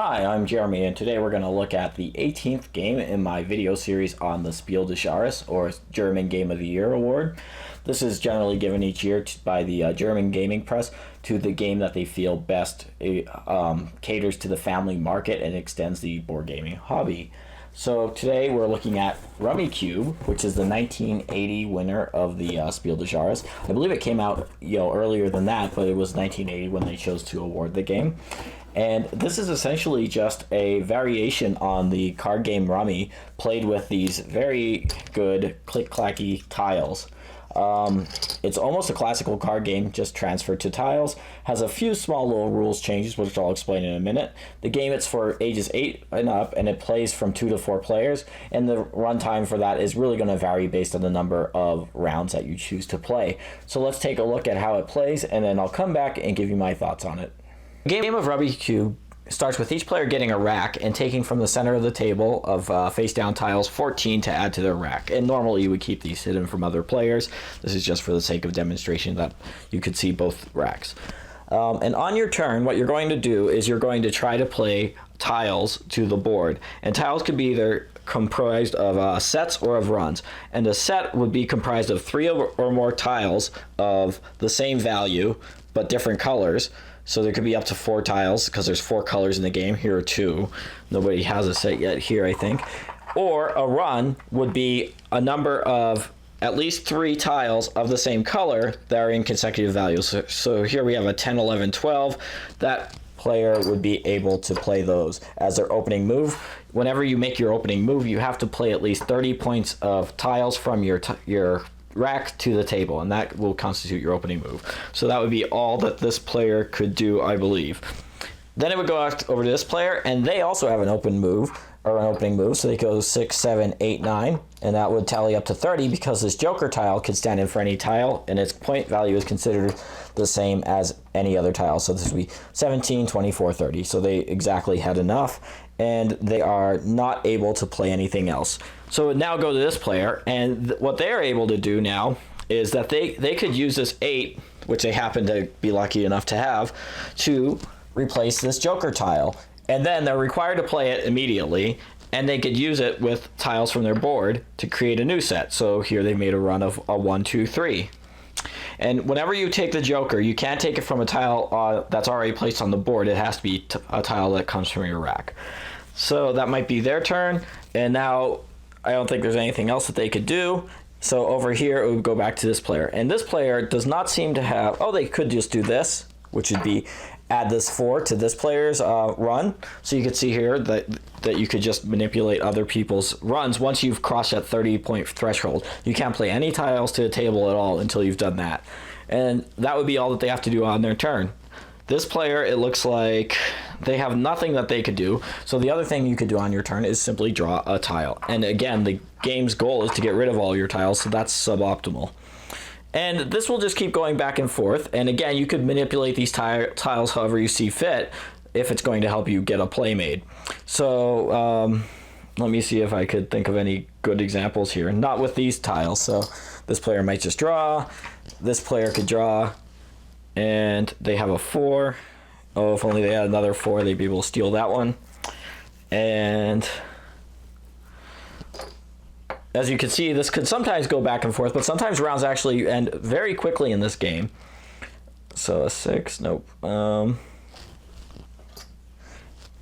Hi, I'm Jeremy, and today we're going to look at the 18th game in my video series on the Spiel des Jahres, or German Game of the Year award. This is generally given each year by the German gaming press to the game that they feel best caters to the family market and extends the board gaming hobby. So today we're looking at Rummikub, which is the 1980 winner of the Spiel des Jahres. I believe it came out earlier than that, but it was 1980 when they chose to award the game. And this is essentially just a variation on the card game Rummy, played with these very good click-clacky tiles. It's almost a classical card game, just transferred to tiles. Has a few small little rules changes, which I'll explain in a minute. The game, it's for ages 8 and up, and it plays from 2 to 4 players, and the runtime for that is really going to vary based on the number of rounds that you choose to play. So let's take a look at how it plays, and then I'll come back and give you my thoughts on it. The game of Rummikub starts with each player getting a rack and taking from the center of the table of face-down tiles 14 to add to their rack. And normally you would keep these hidden from other players. This is just for the sake of demonstration that you could see both racks. And on your turn, what you're going to do is you're going to try to play tiles to the board. And tiles could be either comprised of sets or of runs. And a set would be comprised of 3 or more tiles of the same value but different colors. So there could be up to 4 tiles because there's 4 colors in the game. Here are 2. Nobody has a set yet here, I think. Or a run would be a number of at least 3 tiles of the same color that are in consecutive values. So here we have a 10, 11, 12. That player would be able to play those as their opening move. Whenever you make your opening move, you have to play at least 30 points of tiles from your rack to the table, and that will constitute your opening move. So that would be all that this player could do, I believe. Then it would go over to this player, and they also have an open move, or an opening move, so they go 6, 7, 8, 9, and that would tally up to 30 because this joker tile could stand in for any tile, and its point value is considered the same as any other tile. So this would be 17, 24, 30. So they exactly had enough, and they are not able to play anything else. So now go to this player, and what they're able to do now is that they could use this 8, which they happen to be lucky enough to have, to replace this joker tile. And then they're required to play it immediately, and they could use it with tiles from their board to create a new set. So here they made a run of a 1, 2, 3. And whenever you take the joker, you can't take it from a tile that's already placed on the board. It has to be a tile that comes from your rack. So that might be their turn, and now I don't think there's anything else that they could do. So over here, it would go back to this player. And this player does not seem to have... Oh, they could just do this, which would be add this 4 to this player's run. So you could see here that you could just manipulate other people's runs once you've crossed that 30-point threshold. You can't play any tiles to the table at all until you've done that. And that would be all that they have to do on their turn. This player, it looks like they have nothing that they could do. So the other thing you could do on your turn is simply draw a tile. And again, the game's goal is to get rid of all your tiles, so that's suboptimal. And this will just keep going back and forth. And again, you could manipulate these tiles however you see fit if it's going to help you get a play made. So let me see if I could think of any good examples here. Not with these tiles. So this player might just draw. This player could draw. And they have a 4. Oh, if only they had another 4, they'd be able to steal that one. And as you can see, this could sometimes go back and forth, but sometimes rounds actually end very quickly in this game. So a 6, nope.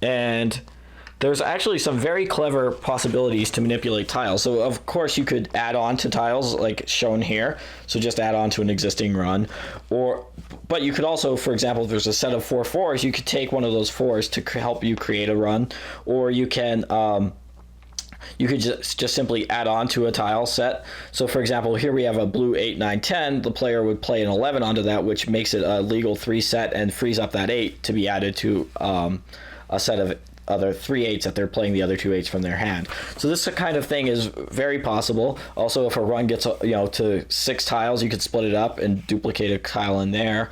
And there's actually some very clever possibilities to manipulate tiles. So of course you could add on to tiles like shown here. So just add on to an existing run. But you could also, for example, if there's a set of 4 4s, you could take one of those 4s to help you create a run. Or you can just simply add on to a tile set. So for example, here we have a blue 8, 9, 10. The player would play an 11 onto that, which makes it a legal 3 set and frees up that 8 to be added to a set of other 3 8s that they're playing the other 2 8s from their hand. So this kind of thing is very possible. Also, if a run gets to 6 tiles, you could split it up and duplicate a tile in there,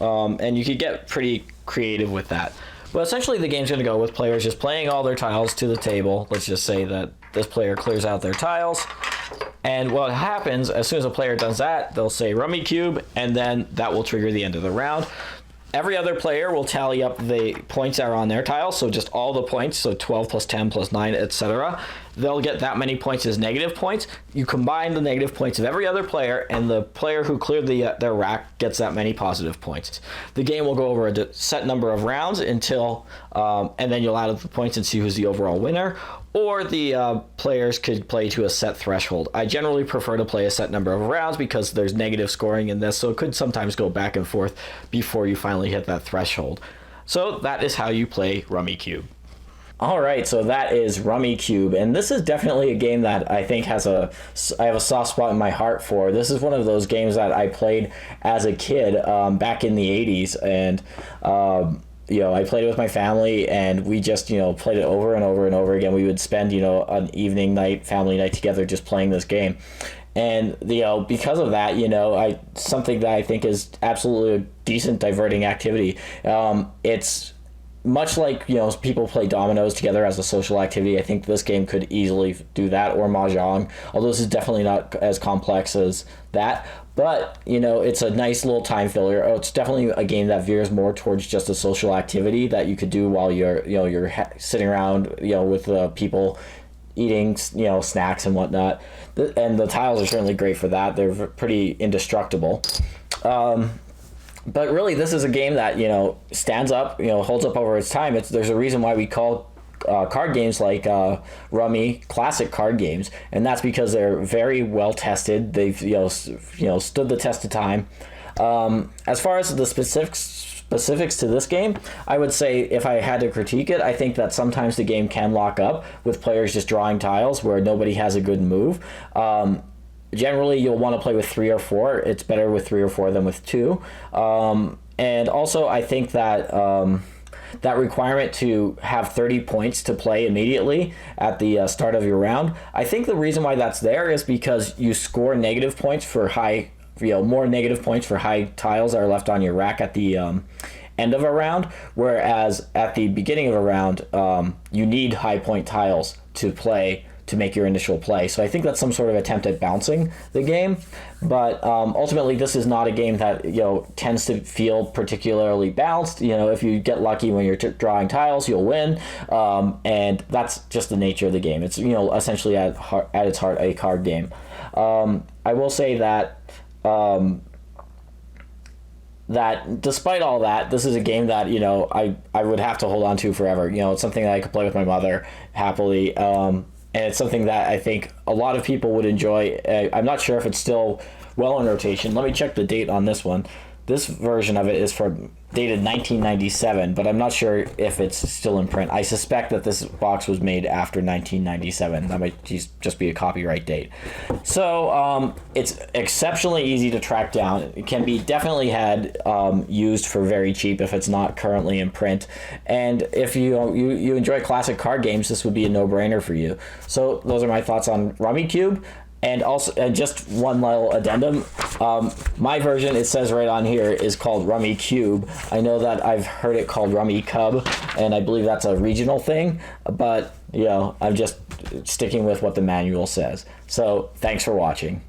and you could get pretty creative with that. But essentially, the game's going to go with players just playing all their tiles to the table. Let's just say that this player clears out their tiles, and what happens as soon as a player does that, they'll say Rummikub, and then that will trigger the end of the round. every other player will tally up the points that are on their tile, so just all the points, so 12 plus 10 plus 9, etc. They'll get that many points as negative points. You combine the negative points of every other player, and the player who cleared their rack gets that many positive points. The game will go over a set number of rounds until, and then you'll add up the points and see who's the overall winner. Or the players could play to a set threshold. I generally prefer to play a set number of rounds because there's negative scoring in this, so it could sometimes go back and forth before you finally hit that threshold. So that is how you play Rummikub. All right, so that is Rummikub, and this is definitely a game that I think I have a soft spot in my heart for. This is one of those games that I played as a kid back in the 80s, and I played it with my family, and we just, played it over and over and over again. We would spend, an evening night, family night together just playing this game. And, because of that, something that I think is absolutely a decent diverting activity. It's much like, people play dominoes together as a social activity. I think this game could easily do that, or mahjong, although this is definitely not as complex as that. But, it's a nice little time filler. It's definitely a game that veers more towards just a social activity that you could do while you're sitting around, with people eating, snacks and whatnot. And the tiles are certainly great for that. They're pretty indestructible. But really, this is a game that, stands up, holds up over its time. There's a reason why we call card games like Rummy classic card games, and that's because they're very well tested. They've stood the test of time. As far as the specifics to this game, I would say if I had to critique it, I think that sometimes the game can lock up with players just drawing tiles where nobody has a good move. Generally, you'll want to play with 3 or 4. It's better with 3 or 4 than with 2. And also, I think that that requirement to have 30 points to play immediately at the start of your round, I think the reason why that's there is because you score negative points for more negative points for high tiles that are left on your rack at the end of a round, whereas at the beginning of a round, you need high point tiles to make your initial play. So I think that's some sort of attempt at bouncing the game. But ultimately, this is not a game that tends to feel particularly balanced. If you get lucky when you're drawing tiles, you'll win, and that's just the nature of the game. It's essentially at its heart a card game. I will say that that despite all that, this is a game that I would have to hold on to forever. It's something that I could play with my mother happily. And it's something that I think a lot of people would enjoy. I'm not sure if it's still well in rotation. Let me check the date on this one. This version of it is dated 1997, but I'm not sure if it's still in print. I suspect that this box was made after 1997. That might just be a copyright date. So it's exceptionally easy to track down. It can be definitely used for very cheap if it's not currently in print. And if you enjoy classic card games, this would be a no-brainer for you. So those are my thoughts on Rummikub. And also, just one little addendum. My version, it says right on here, is called Rummikub. I know that I've heard it called Rummikub, and I believe that's a regional thing. But, I'm just sticking with what the manual says. So, thanks for watching.